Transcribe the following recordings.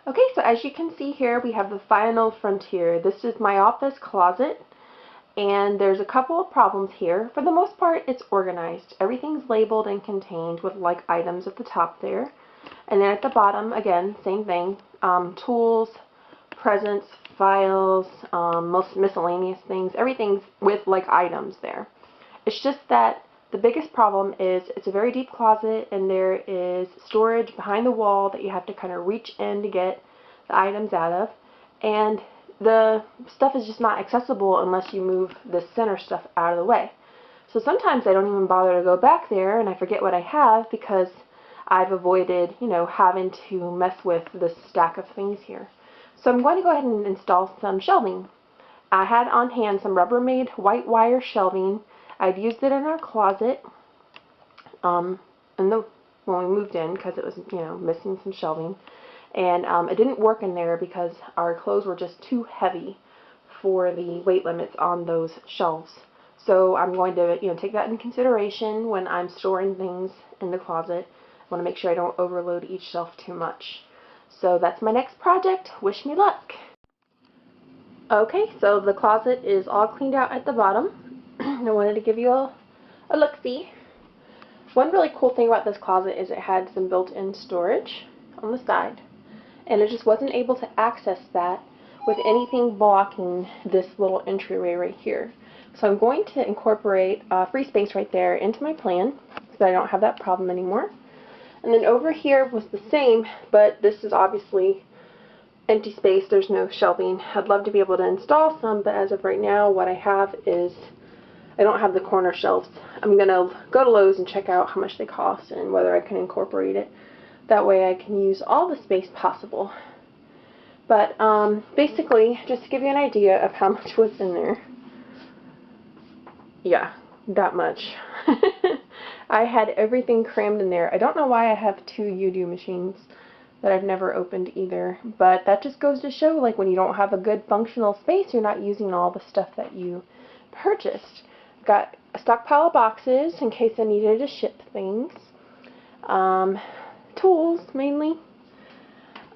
Okay, so as you can see here, we have the final frontier. This is my office closet, and there's a couple of problems here. For the most part, it's organized. Everything's labeled and contained with like items at the top there. And then at the bottom, again, same thing. Tools, presents, files, most miscellaneous things. Everything's with like items there. It's just that the biggest problem is it's a very deep closet and there is storage behind the wall that you have to kind of reach in to get the items out of. And the stuff is just not accessible unless you move the center stuff out of the way. So sometimes I don't even bother to go back there and I forget what I have because I've avoided, having to mess with this stack of things here. So I'm going to go ahead and install some shelving. I had on hand some Rubbermaid white wire shelving. I've used it in our closet when we moved in because it was, missing some shelving. And it didn't work in there because our clothes were just too heavy for the weight limits on those shelves. So I'm going to, take that in consideration when I'm storing things in the closet. I want to make sure I don't overload each shelf too much. So that's my next project. Wish me luck. Okay, so the closet is all cleaned out at the bottom. I wanted to give you a look-see. One really cool thing about this closet is it had some built-in storage on the side, and it just wasn't able to access that with anything blocking this little entryway right here. So I'm going to incorporate free space right there into my plan so I don't have that problem anymore. And then over here was the same, but this is obviously empty space. There's no shelving. I'd love to be able to install some, but as of right now, what I have is I don't have the corner shelves. I'm going to go to Lowe's and check out how much they cost and whether I can incorporate it. That way I can use all the space possible. But basically, just to give you an idea of how much was in there. Yeah, that much. I had everything crammed in there. I don't know why I have two UDO machines that I've never opened either, but that just goes to show, like, when you don't have a good functional space, you're not using all the stuff that you purchased. Got a stockpile of boxes in case I needed to ship things. Tools, mainly.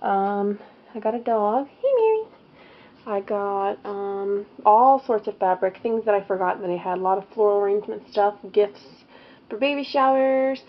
I got a dog. Hey, Mary. I got all sorts of fabric, things that I forgot that I had. A lot of floral arrangement stuff, gifts for baby showers.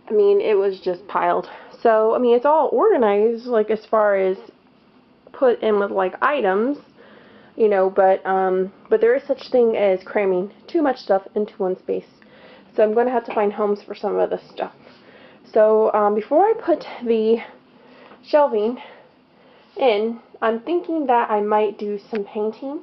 I mean, it was just piled. So, I mean, it's all organized, like, as far as put in with, like, items, but there is such thing as cramming too much stuff into one space. So I'm going to have to find homes for some of this stuff. So, before I put the shelving in, I'm thinking that I might do some painting,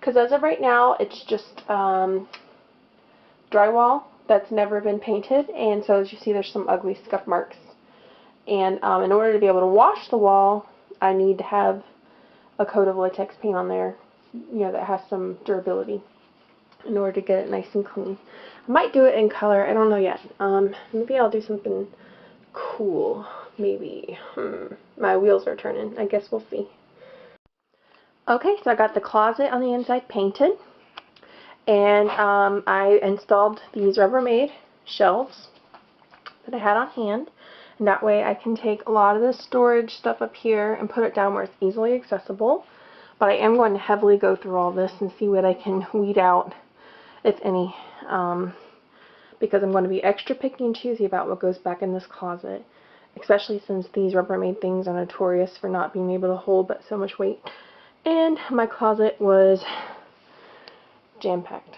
because as of right now, it's just drywall that's never been painted, and so as you see, there's some ugly scuff marks. And in order to be able to wash the wall, I need to have a coat of latex paint on there, that has some durability in order to get it nice and clean. I might do it in color, I don't know yet. Maybe I'll do something cool, maybe. My wheels are turning, I guess we'll see. Okay, so I got the closet on the inside painted, and I installed these Rubbermaid shelves that I had on hand, and that way I can take a lot of the storage stuff up here and put it down where it's easily accessible. But I am going to heavily go through all this and see what I can weed out, if any, because I'm going to be extra picky and choosy about what goes back in this closet, especially since these Rubbermaid things are notorious for not being able to hold but so much weight. And my closet was jam-packed.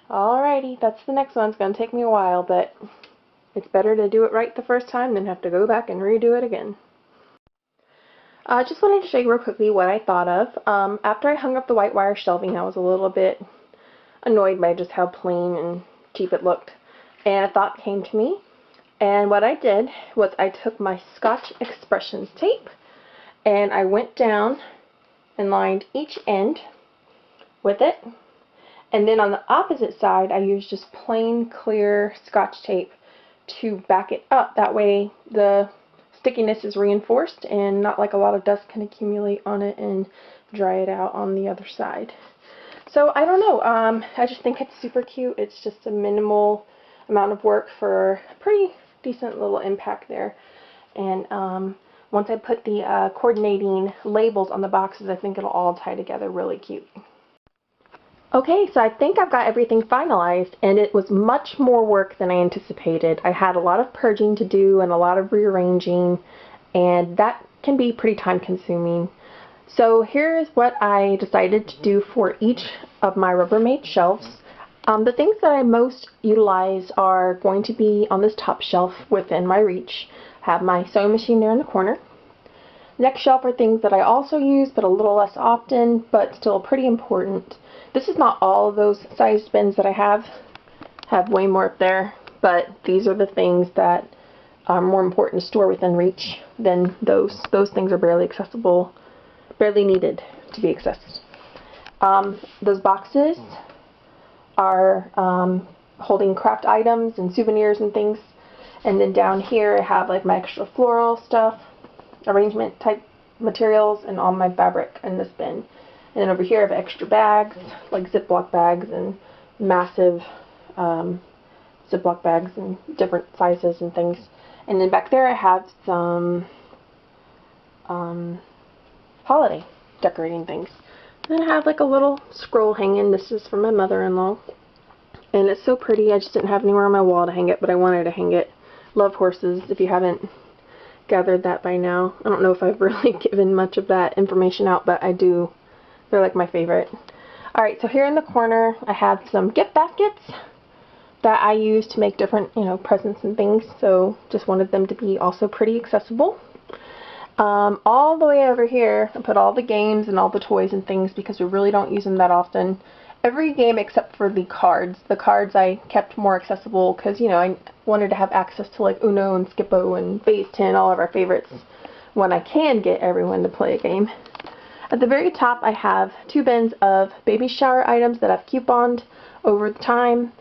Alrighty, that's the next one. It's going to take me a while, but it's better to do it right the first time than have to go back and redo it again. I just wanted to show you real quickly what I thought of. After I hung up the white wire shelving, I was a little bit annoyed by just how plain and cheap it looked. And a thought came to me. And what I did was I took my Scotch Expressions tape and I went down and lined each end with it, and then on the opposite side I used just plain clear Scotch tape to back it up. That way the stickiness is reinforced and not like a lot of dust can accumulate on it and dry it out on the other side. So I don't know, I just think it's super cute. It's just a minimal amount of work for a pretty decent little impact there. And once I put the coordinating labels on the boxes, I think it'll all tie together really cute. Okay, so I think I've got everything finalized, and it was much more work than I anticipated. I had a lot of purging to do and a lot of rearranging, and that can be pretty time consuming. So here's what I decided to do for each of my Rubbermaid shelves. The things that I most utilize are going to be on this top shelf within my reach. I have my sewing machine there in the corner. Next shelf are things that I also use, but a little less often, but still pretty important. This is not all of those sized bins that I have way more up there, but these are the things that are more important to store within reach than those. Those things are barely accessible, barely needed to be accessed. Those boxes are holding craft items and souvenirs and things. And then down here I have like my extra floral stuff, arrangement type materials, and all my fabric in this bin. And then over here I have extra bags, like Ziploc bags and massive Ziploc bags and different sizes and things. And then back there I have some holiday decorating things. And I have like a little scroll hanging. This is from my mother-in-law. And it's so pretty. I just didn't have anywhere on my wall to hang it, but I wanted to hang it. Love horses, if you haven't gathered that by now. I don't know if I've really given much of that information out, but I do. They're like my favorite. Alright, so here in the corner I have some gift baskets that I use to make different, presents and things. So just wanted them to be also pretty accessible. All the way over here I put all the games and all the toys and things because we really don't use them that often. Every game except for the cards. The cards I kept more accessible because, I wanted to have access to like Uno and Skippo and Base 10, all of our favorites, when I can get everyone to play a game. At the very top I have 2 bins of baby shower items that I've couponed over the time.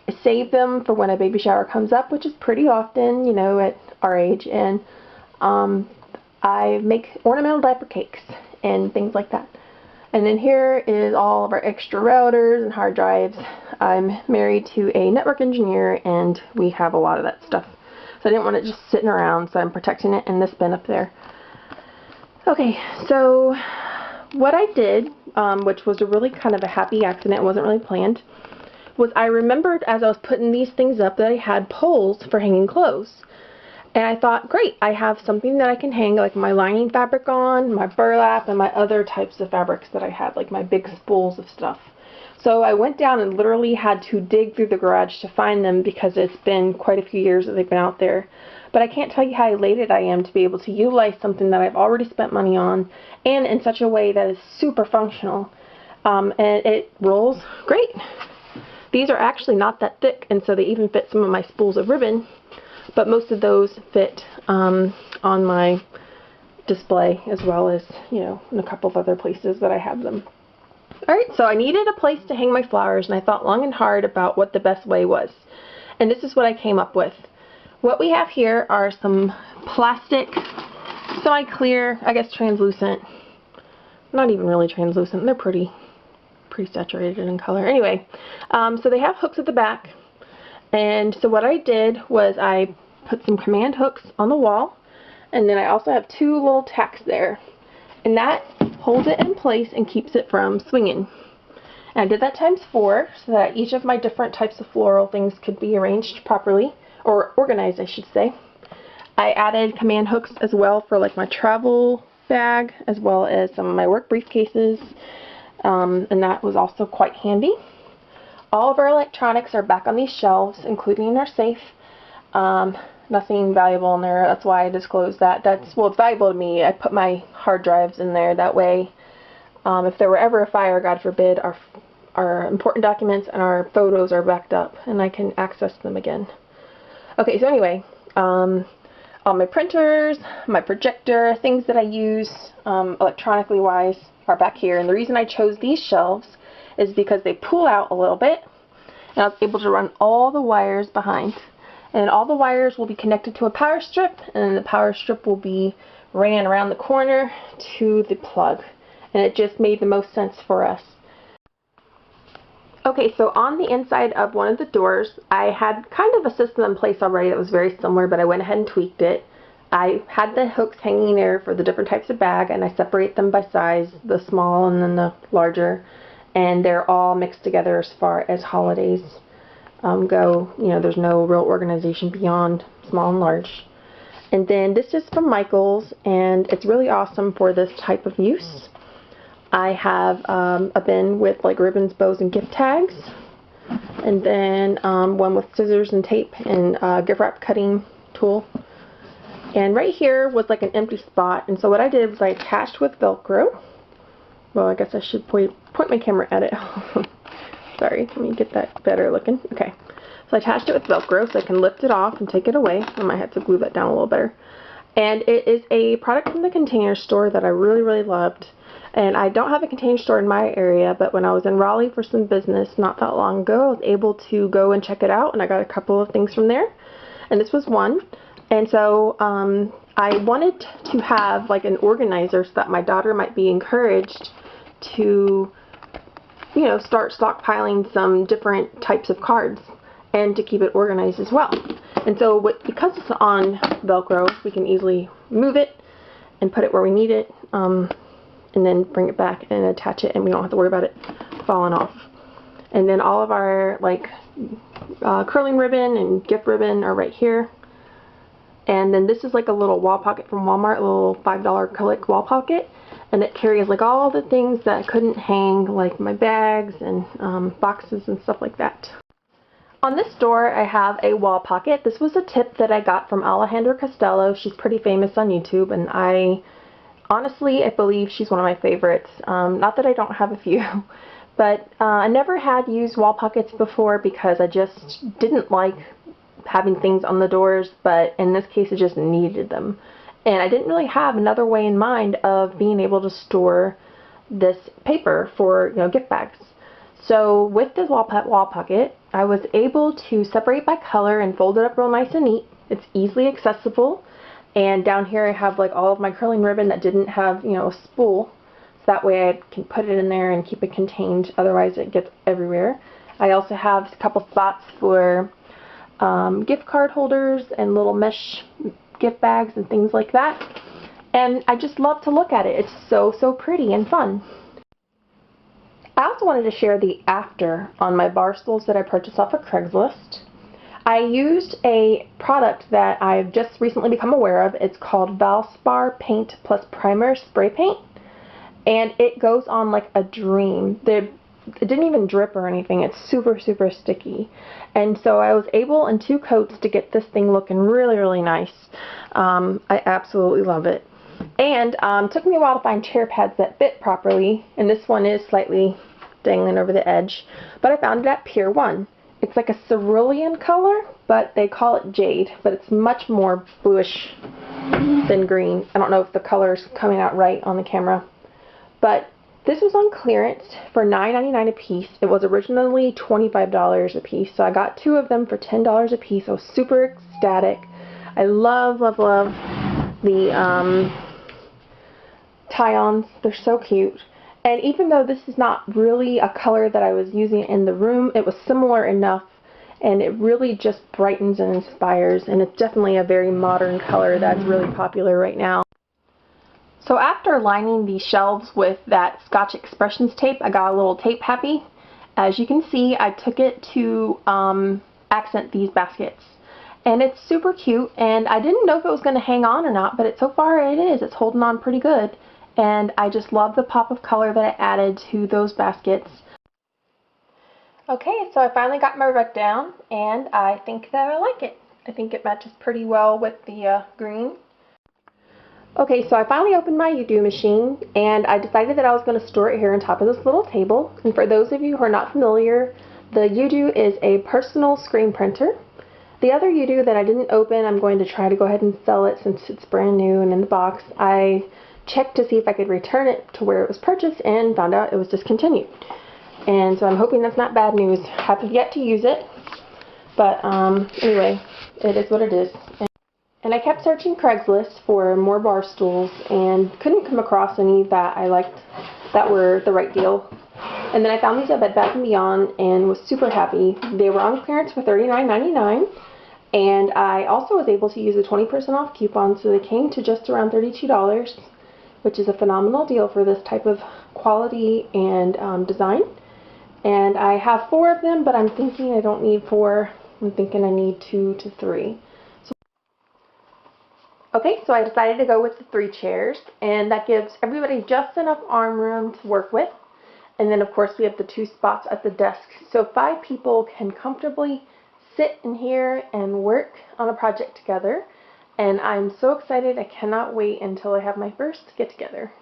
I save them for when a baby shower comes up, which is pretty often, at our age, and I make ornamental diaper cakes and things like that. And then here is all of our extra routers and hard drives. I'm married to a network engineer and we have a lot of that stuff. So I didn't want it just sitting around, so I'm protecting it in this bin up there. Okay, so what I did, which was a really kind of a happy accident, it wasn't really planned, was I remembered as I was putting these things up that I had poles for hanging clothes. And I thought, great, I have something that I can hang like my lining fabric on, my burlap, and my other types of fabrics that I had, like my big spools of stuff. So I went down and literally had to dig through the garage to find them because it's been quite a few years that they've been out there. But I can't tell you how elated I am to be able to utilize something that I've already spent money on, and in such a way that is super functional. And it rolls great. These are actually not that thick, and so they even fit some of my spools of ribbon. But most of those fit on my display, as well as, in a couple of other places that I have them. Alright, so I needed a place to hang my flowers, and I thought long and hard about what the best way was. And this is what I came up with. What we have here are some plastic, semi-clear, I guess translucent, not even really translucent, they're pretty saturated in color. Anyway, so they have hooks at the back. And so what I did was I put some command hooks on the wall, and then I also have 2 little tacks there, and that holds it in place and keeps it from swinging. And I did that times 4 so that each of my different types of floral things could be arranged properly, or organized I should say. I added command hooks as well for like my travel bag, as well as some of my work briefcases, and that was also quite handy. All of our electronics are back on these shelves, including our safe. Nothing valuable in there. That's why I disclosed that. Well, it's valuable to me. I put my hard drives in there. That way, if there were ever a fire, God forbid, our important documents and our photos are backed up, and I can access them again. Okay, so anyway, all my printers, my projector, things that I use electronically wise are back here. And the reason I chose these shelves is because they pull out a little bit, and I was able to run all the wires behind. And all the wires will be connected to a power strip, and the power strip will be ran around the corner to the plug. And it just made the most sense for us. Okay, so on the inside of one of the doors, I had kind of a system in place already that was very similar, but I went ahead and tweaked it. I had the hooks hanging there for the different types of bag, and I separate them by size, the small and then the larger, and they're all mixed together as far as holidays go. You know, there's no real organization beyond small and large. And then this is from Michaels, and it's really awesome for this type of use. I have a bin with like ribbons, bows, and gift tags, and then one with scissors and tape and gift wrap cutting tool. And right here was like an empty spot, and so what I did was I attached with Velcro. Well, I guess I should point my camera at it. Sorry, let me get that better looking. Okay, so I attached it with Velcro so I can lift it off and take it away. I might have to glue that down a little better. And it is a product from the Container Store that I really, really loved. And I don't have a Container Store in my area, but when I was in Raleigh for some business not that long ago, I was able to go and check it out, and I got a couple of things from there. And this was one. And so I wanted to have like an organizer so that my daughter might be encouraged to, you know, start stockpiling some different types of cards and to keep it organized as well. And so because it's on Velcro, we can easily move it and put it where we need it, and then bring it back and attach it, and we don't have to worry about it falling off. And then all of our like curling ribbon and gift ribbon are right here. And then this is like a little wall pocket from Walmart, a little $5 acrylic wall pocket, and it carries like all the things that I couldn't hang, like my bags and boxes and stuff like that. On this door I have a wall pocket. This was a tip that I got from Alejandra Costello. She's pretty famous on YouTube, and I believe she's one of my favorites. Not that I don't have a few, but I never had used wall pockets before because I just didn't like having things on the doors, but in this case I just needed them. And I didn't really have another way in mind of being able to store this paper for, you know, gift bags. So with this wall pocket, I was able to separate by color and fold it up real nice and neat. It's easily accessible. And down here I have like all of my curling ribbon that didn't have, you know, a spool. So that way I can put it in there and keep it contained, otherwise it gets everywhere. I also have a couple spots for gift card holders and little mesh gift bags and things like that. And I just love to look at it. It's so, so pretty and fun. I also wanted to share the after on my bar stools that I purchased off of Craigslist. I used a product that I've just recently become aware of. It's called Valspar Paint Plus Primer Spray Paint, and it goes on like a dream. It didn't even drip or anything. It's super, super sticky. And so I was able in 2 coats to get this thing looking really, really nice. I absolutely love it. And it took me a while to find chair pads that fit properly, and this one is slightly dangling over the edge, but I found it at Pier 1. It's like a cerulean color, but they call it jade, but it's much more bluish than green. I don't know if the color is coming out right on the camera, but this was on clearance for $9.99 a piece. It was originally $25 a piece, so I got 2 of them for $10 a piece. I was super ecstatic. I love, love, love the tie-ons. They're so cute. And even though this is not really a color that I was using in the room, it was similar enough, and it really just brightens and inspires, and it's definitely a very modern color that's really popular right now. So after lining the shelves with that Scotch Expressions tape, I got a little tape happy. As you can see, I took it to accent these baskets. And it's super cute, and I didn't know if it was going to hang on or not, but so far it is. It's holding on pretty good. And I just love the pop of color that I added to those baskets. Okay, so I finally got my rug down, and I think that I like it. I think it matches pretty well with the green. Okay, so I finally opened my UDO machine, and I decided that I was going to store it here on top of this little table. And for those of you who are not familiar, the UDO is a personal screen printer. The other UDO that I didn't open, I'm going to try to go ahead and sell it since it's brand new and in the box. I checked to see if I could return it to where it was purchased and found out it was discontinued. And so I'm hoping that's not bad news. I haven't yet to use it, but anyway, it is what it is. And I kept searching Craigslist for more bar stools and couldn't come across any that I liked that were the right deal. And then I found these at Bed Bath & Beyond and was super happy. They were on clearance for $39.99. And I also was able to use a 20% off coupon, so they came to just around $32, which is a phenomenal deal for this type of quality and design. And I have 4 of them, but I'm thinking I don't need 4. I'm thinking I need 2 to 3. Okay, so I decided to go with the 3 chairs, and that gives everybody just enough arm room to work with. And then of course we have the 2 spots at the desk, so 5 people can comfortably sit in here and work on a project together. And I'm so excited, I cannot wait until I have my first get together.